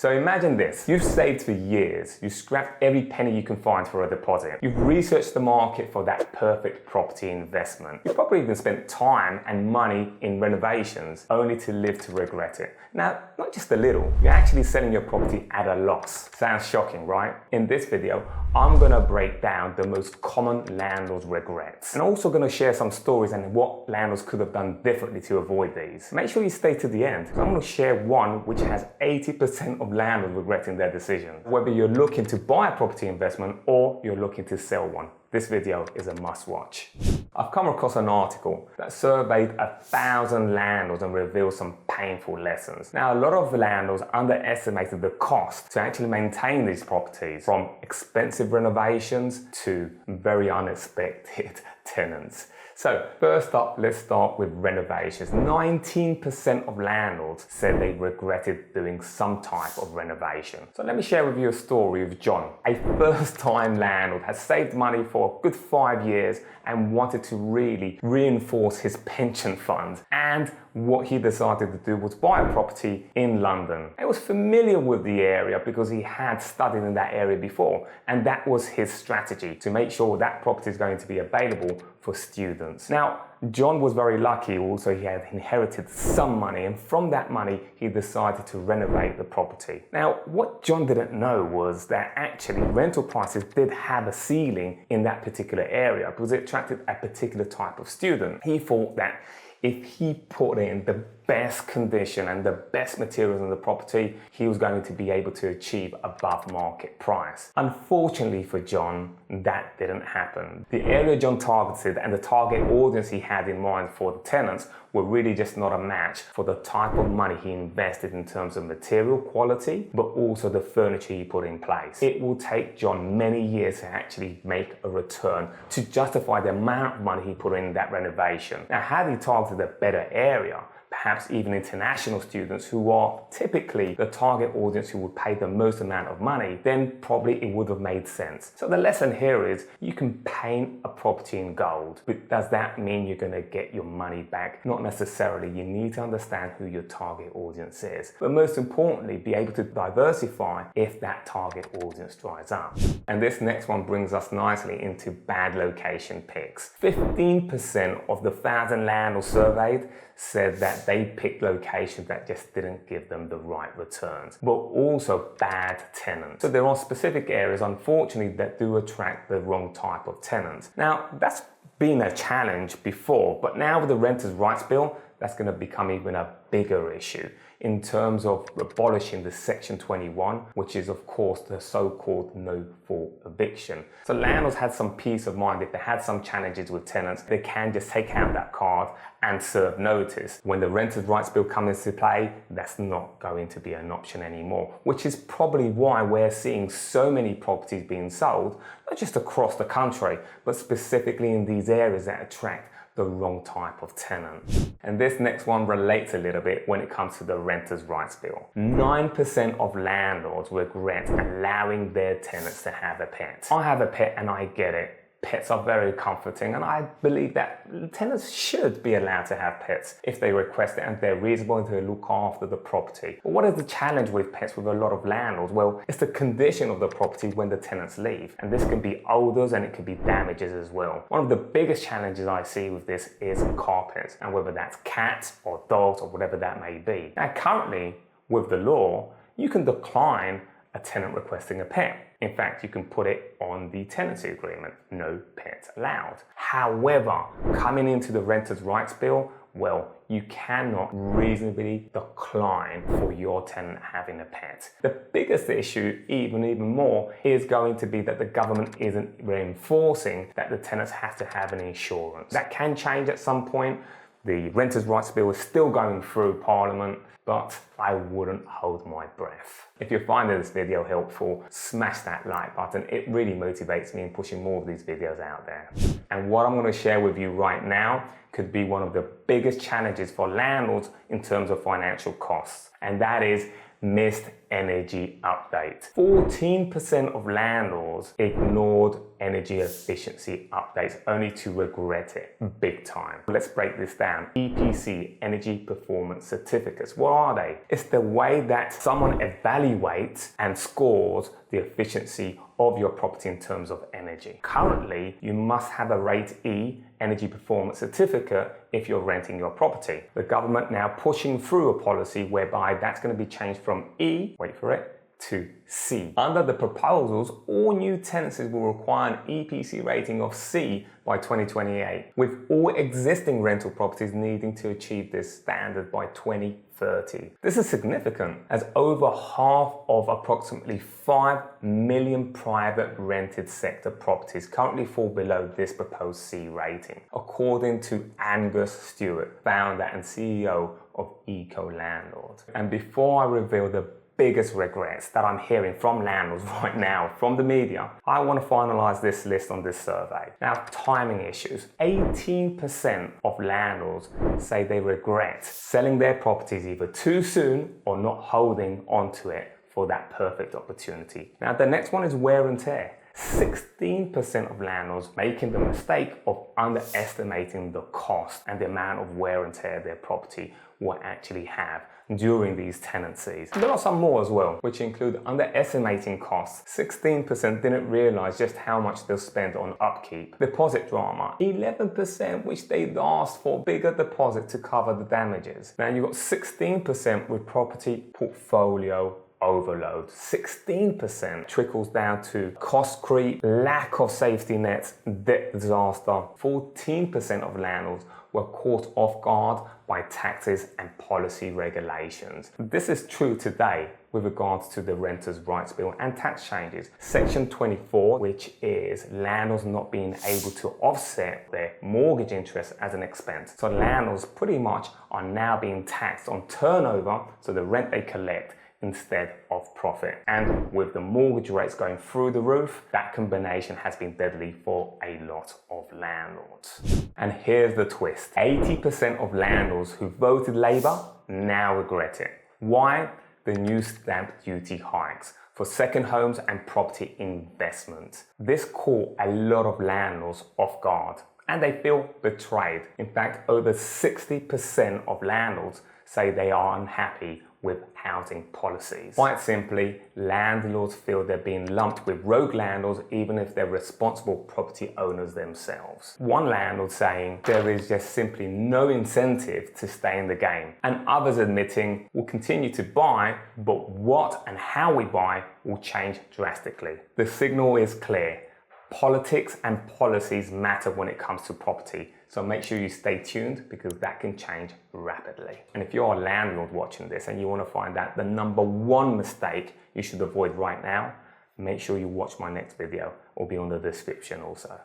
So imagine this, you've saved for years, you've scrapped every penny you can find for a deposit, you've researched the market for that perfect property investment, you've probably even spent time and money in renovations only to live to regret it. Now, not just a little, you're actually selling your property at a loss. Sounds shocking, right? In this video, I'm gonna break down the most common landlord regrets. And I'm also gonna share some stories and what landlords could have done differently to avoid these. Make sure you stay to the end, because I'm gonna share one which has 80% of landlords regretting their decision. Whether you're looking to buy a property investment or you're looking to sell one, this video is a must watch. I've come across an article that surveyed 1,000 landlords and revealed some painful lessons. Now, a lot of the landlords underestimated the cost to actually maintain these properties, from expensive renovations to very unexpected tenants. So first up, let's start with renovations. 19% of landlords said they regretted doing some type of renovation. So let me share with you a story of John. A first-time landlord has saved money for a good 5 years and wanted to really reinforce his pension fund. And what he decided to do was buy a property in London. He was familiar with the area because he had studied in that area before, and that was his strategy, to make sure that property is going to be available for students. Now, John was very lucky also. He had inherited some money, and from that money he decided to renovate the property. Now, what John didn't know was that actually rental prices did have a ceiling in that particular area because it attracted a particular type of student. He thought that if he put in the best condition and the best materials in the property, he was going to be able to achieve above market price. Unfortunately for John, that didn't happen. The area John targeted and the target audience he had in mind for the tenants were really just not a match for the type of money he invested in terms of material quality, but also the furniture he put in place. It will take John many years to actually make a return to justify the amount of money he put in that renovation. Now, had he targeted a better area, perhaps even international students who are typically the target audience who would pay the most amount of money, then probably it would have made sense. So the lesson here is you can paint a property in gold, but does that mean you're going to get your money back? Not necessarily. You need to understand who your target audience is. But most importantly, be able to diversify if that target audience dries up. And this next one brings us nicely into bad location picks. 15% of the 1,000 landlords surveyed said that they picked locations that just didn't give them the right returns, but also bad tenants. So there are specific areas, unfortunately, that do attract the wrong type of tenants. Now, that's been a challenge before, but now with the Renters' Rights Bill, that's going to become even a bigger issue in terms of abolishing the Section 21, which is of course the so-called no-fault eviction. So landlords had some peace of mind. If they had some challenges with tenants, they can just take out that card and serve notice. When the Renters' Rights Bill comes into play, that's not going to be an option anymore, which is probably why we're seeing so many properties being sold, not just across the country, but specifically in these areas that attract the wrong type of tenant. And this next one relates a little bit when it comes to the Renters' Rights Bill. 9% of landlords regret allowing their tenants to have a pet. I have a pet and I get it. Pets are very comforting, and I believe that tenants should be allowed to have pets if they request it and they're reasonable and they look after the property. But what is the challenge with pets with a lot of landlords? Well, it's the condition of the property when the tenants leave, and this can be odors and it can be damages as well. One of the biggest challenges I see with this is carpets, and whether that's cats or dogs or whatever that may be. Now, currently with the law, you can decline a tenant requesting a pet. In fact, you can put it on the tenancy agreement, no pets allowed. However, coming into the Renters' Rights Bill, well, you cannot reasonably decline for your tenant having a pet. The biggest issue, even more, is going to be that the government isn't reinforcing that the tenants have to have an insurance. That can change at some point. The Renters' Rights Bill is still going through Parliament, but I wouldn't hold my breath. If you're finding this video helpful, smash that like button. It really motivates me in pushing more of these videos out there. And what I'm going to share with you right now could be one of the biggest challenges for landlords in terms of financial costs, and that is missed energy update. 14% of landlords ignored energy efficiency updates only to regret it big time. Let's break this down. EPC, Energy Performance Certificates. What are they? It's the way that someone evaluates and scores the efficiency of your property in terms of energy. Currently, you must have a Rate E Energy Performance Certificate if you're renting your property. The government now pushing through a policy whereby that's going to be changed from E, wait for it, to C. Under the proposals, all new tenancies will require an EPC rating of C by 2028, with all existing rental properties needing to achieve this standard by 2030. This is significant, as over half of approximately 5 million private rented sector properties currently fall below this proposed C rating, according to Angus Stewart, founder and CEO of Eco Landlord. And before I reveal the biggest regrets that I'm hearing from landlords right now from the media, I want to finalize this list on this survey. Now, timing issues. 18% of landlords say they regret selling their properties either too soon or not holding onto it for that perfect opportunity. Now, the next one is wear and tear. 16% of landlords making the mistake of underestimating the cost and the amount of wear and tear their property will actually have during these tenancies. There are some more as well, which include underestimating costs. 16% didn't realize just how much they'll spend on upkeep. Deposit drama. 11% which they'd asked for bigger deposit to cover the damages. Now you've got 16% with property portfolio overload. 16% trickles down to cost creep, lack of safety nets, debt disaster. 14% of landlords were caught off guard by taxes and policy regulations. This is true today with regards to the Renters' Rights Bill and tax changes. Section 24, which is landlords not being able to offset their mortgage interest as an expense. So landlords pretty much are now being taxed on turnover, so the rent they collect, instead of profit. And with the mortgage rates going through the roof, that combination has been deadly for a lot of landlords. And here's the twist. 80% of landlords who voted Labour now regret it. Why? The new stamp duty hikes for second homes and property investment. This caught a lot of landlords off guard and they feel betrayed. In fact, over 60% of landlords say they are unhappy with housing policies. Quite simply, landlords feel they're being lumped with rogue landlords even if they're responsible property owners themselves. One landlord saying there is just simply no incentive to stay in the game, and others admitting we'll continue to buy, but what and how we buy will change drastically. The signal is clear. Politics and policies matter when it comes to property, so make sure you stay tuned because that can change rapidly. And if you're a landlord watching this and you want to find out the number one mistake you should avoid right now, make sure you watch my next video or be on the description also.